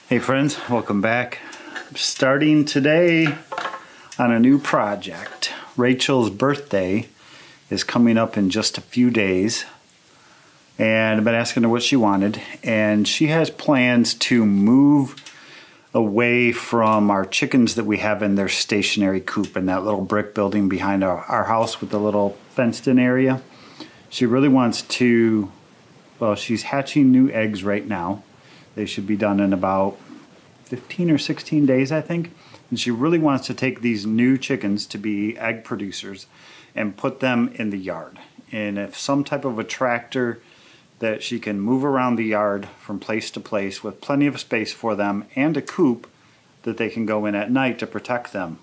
Hey friends, welcome back. I'm starting today on a new project. Rachel's birthday is coming up in just a few days, and I've been asking her what she wanted, and she has plans to move away from our chickens that we have in their stationary coop in that little brick building behind our house with the little fenced in area. She really wants to, well, she's hatching new eggs right now. They should be done in about 15 or 16 days, I think. And she really wants to take these new chickens to be egg producers and put them in the yard. And if some type of a tractor that she can move around the yard from place to place with plenty of space for them and a coop that they can go in at night to protect them.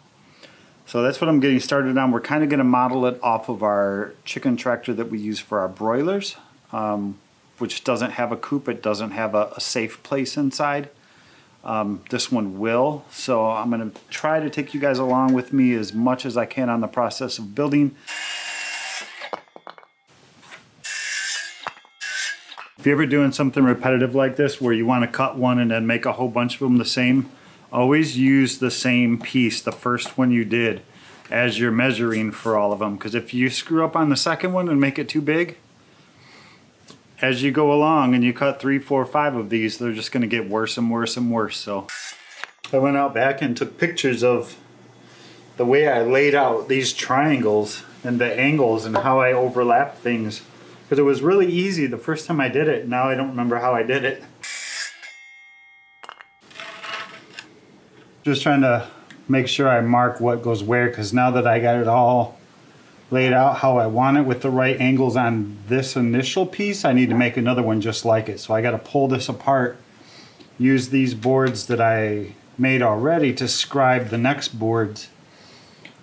So that's what I'm getting started on. We're kind of going to model it off of our chicken tractor that we use for our broilers, which doesn't have a coop. It doesn't have a safe place inside. This one will. So I'm going to try to take you guys along with me as much as I can on the process of building. If you're ever doing something repetitive like this where you want to cut one and then make a whole bunch of them the same, always use the same piece, the first one you did, as you're measuring for all of them. Because if you screw up on the second one and make it too big, as you go along and you cut 3, 4, 5 of these, they're just going to get worse and worse and worse. So I went out back and took pictures of the way I laid out these triangles and the angles and how I overlapped things, because it was really easy the first time I did it. Now I don't remember how I did it. Just trying to make sure I mark what goes where, because now that I got it all laid out how I want it with the right angles on this initial piece, I need to make another one just like it. So I got to pull this apart, use these boards that I made already to scribe the next boards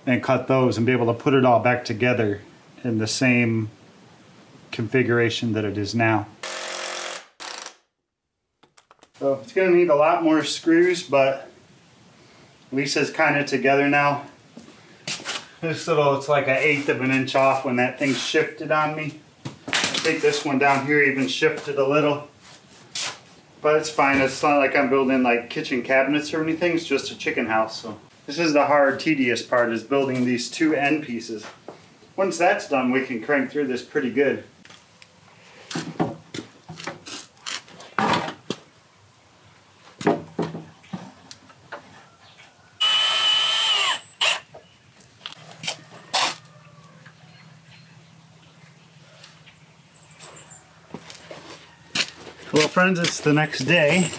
and cut those and be able to put it all back together in the same configuration that it is now. So it's going to need a lot more screws, but at least it's kind of together now. This little, it's like 1/8 of an inch off when that thing shifted on me. I think this one down here even shifted a little. But it's fine. It's not like I'm building like kitchen cabinets or anything. It's just a chicken house. So this is the hard, tedious part, is building these two end pieces. Once that's done, we can crank through this pretty good. Well friends, it's the next day.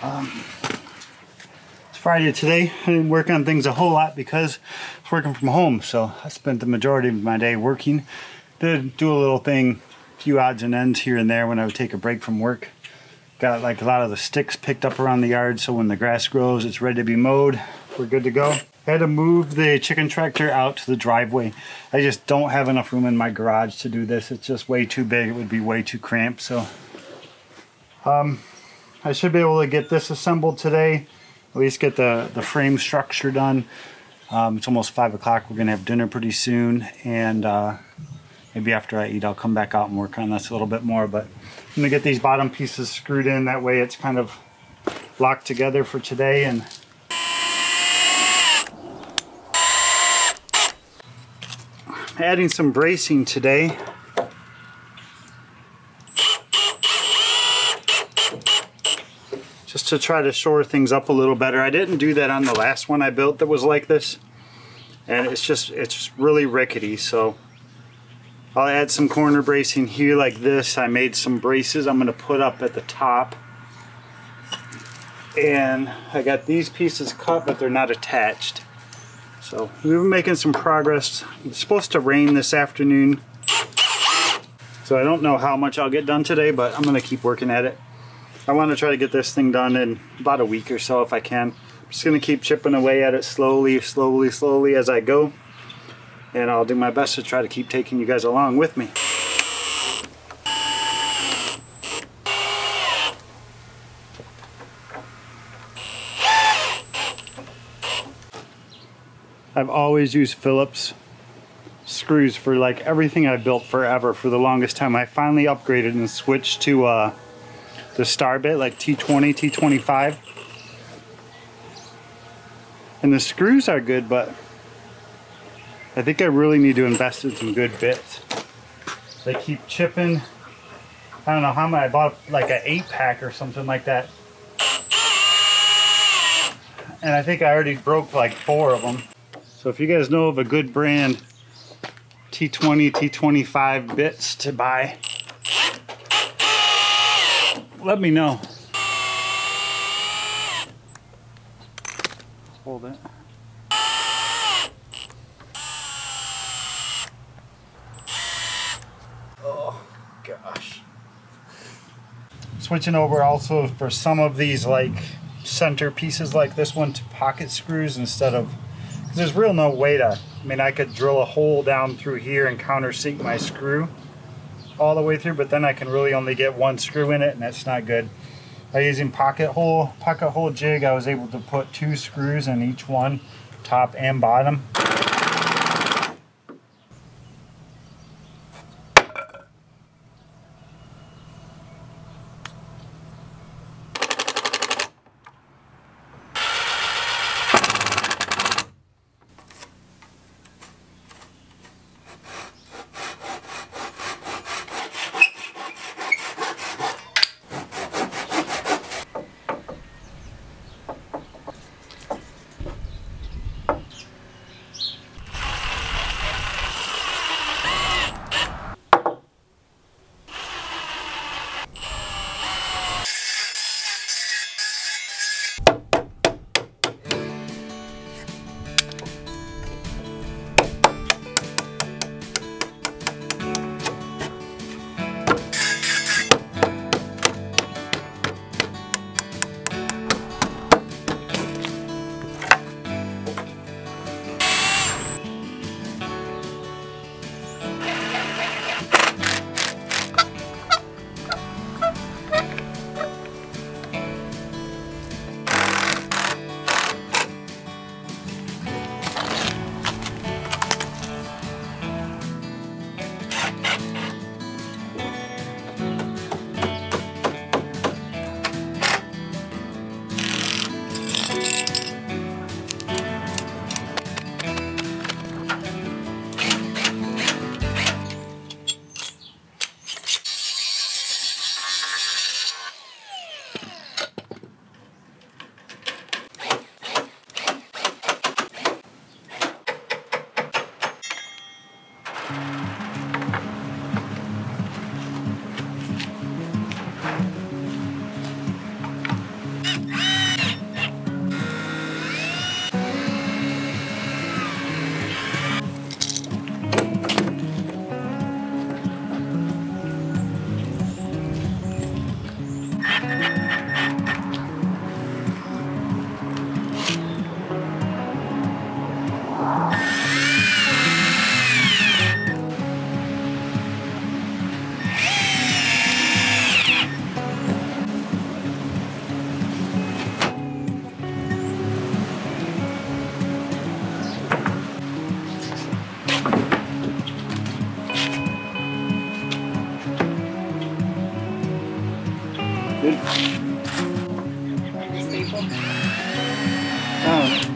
It's Friday today. I didn't work on things a whole lot because I was working from home, so I spent the majority of my day working. Did do a little thing, a few odds and ends here and there when I would take a break from work. Got like a lot of the sticks picked up around the yard, so when the grass grows, it's ready to be mowed. We're good to go. I had to move the chicken tractor out to the driveway. I just don't have enough room in my garage to do this. It's just way too big. It would be way too cramped, so I should be able to get this assembled today, at least get the frame structure done. It's almost 5 o'clock. We're going to have dinner pretty soon, and maybe after I eat I'll come back out and work on this a little bit more. But I'm going to get these bottom pieces screwed in. That way it's kind of locked together for today. And adding some bracing today. Just to try to shore things up a little better. I didn't do that on the last one I built that was like this, and it's really rickety, so I'll add some corner bracing here like this. I made some braces I'm going to put up at the top, and I got these pieces cut but they're not attached, so we've been making some progress. It's supposed to rain this afternoon, so I don't know how much I'll get done today, but I'm going to keep working at it. I want to try to get this thing done in about a week or so if I can. I'm just going to keep chipping away at it slowly as I go. And I'll do my best to try to keep taking you guys along with me. I've always used Phillips screws for like everything I built forever for the longest time. I finally upgraded and switched to the star bit, like T20, T25. And the screws are good, but I think I really need to invest in some good bits. They keep chipping. I don't know how many, I bought like an 8-pack or something like that. And I think I already broke like 4 of them. So if you guys know of a good brand T20, T25 bits to buy, let me know. Hold it. Oh gosh. Switching over also for some of these like center pieces like this one to pocket screws instead of, because there's real no way to, I mean I could drill a hole down through here and countersink my screw all the way through, but then I can really only get 1 screw in it and that's not good. By using pocket hole jig, I was able to put 2 screws in each one, top and bottom. Good. Staple. Oh.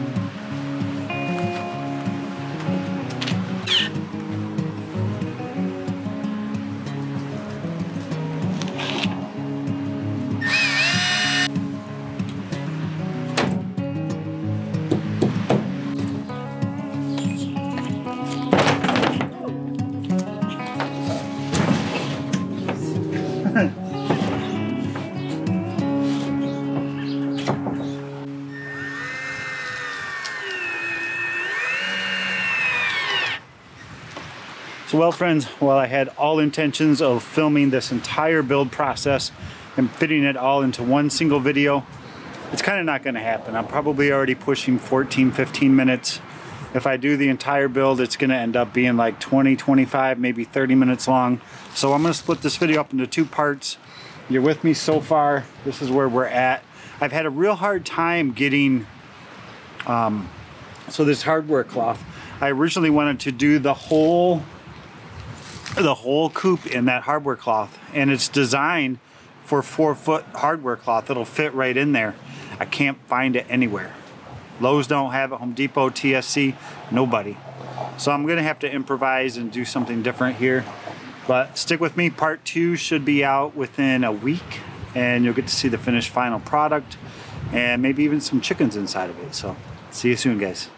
So well friends, while I had all intentions of filming this entire build process and fitting it all into one single video, it's kind of not going to happen. I'm probably already pushing 14-15 minutes. If I do the entire build, it's going to end up being like 20-25, maybe 30 minutes long. So I'm going to split this video up into 2 parts. You're with me so far. This is where we're at. I've had a real hard time getting so this hardware cloth. I originally wanted to do the whole coop in that hardware cloth, and it's designed for 4-foot hardware cloth. It'll fit right in there. I can't find it anywhere. Lowe's don't have it, Home Depot, TSC, nobody. So I'm gonna have to improvise and do something different here. But stick with me, part 2 should be out within a week, and you'll get to see the finished final product and maybe even some chickens inside of it. So see you soon, guys.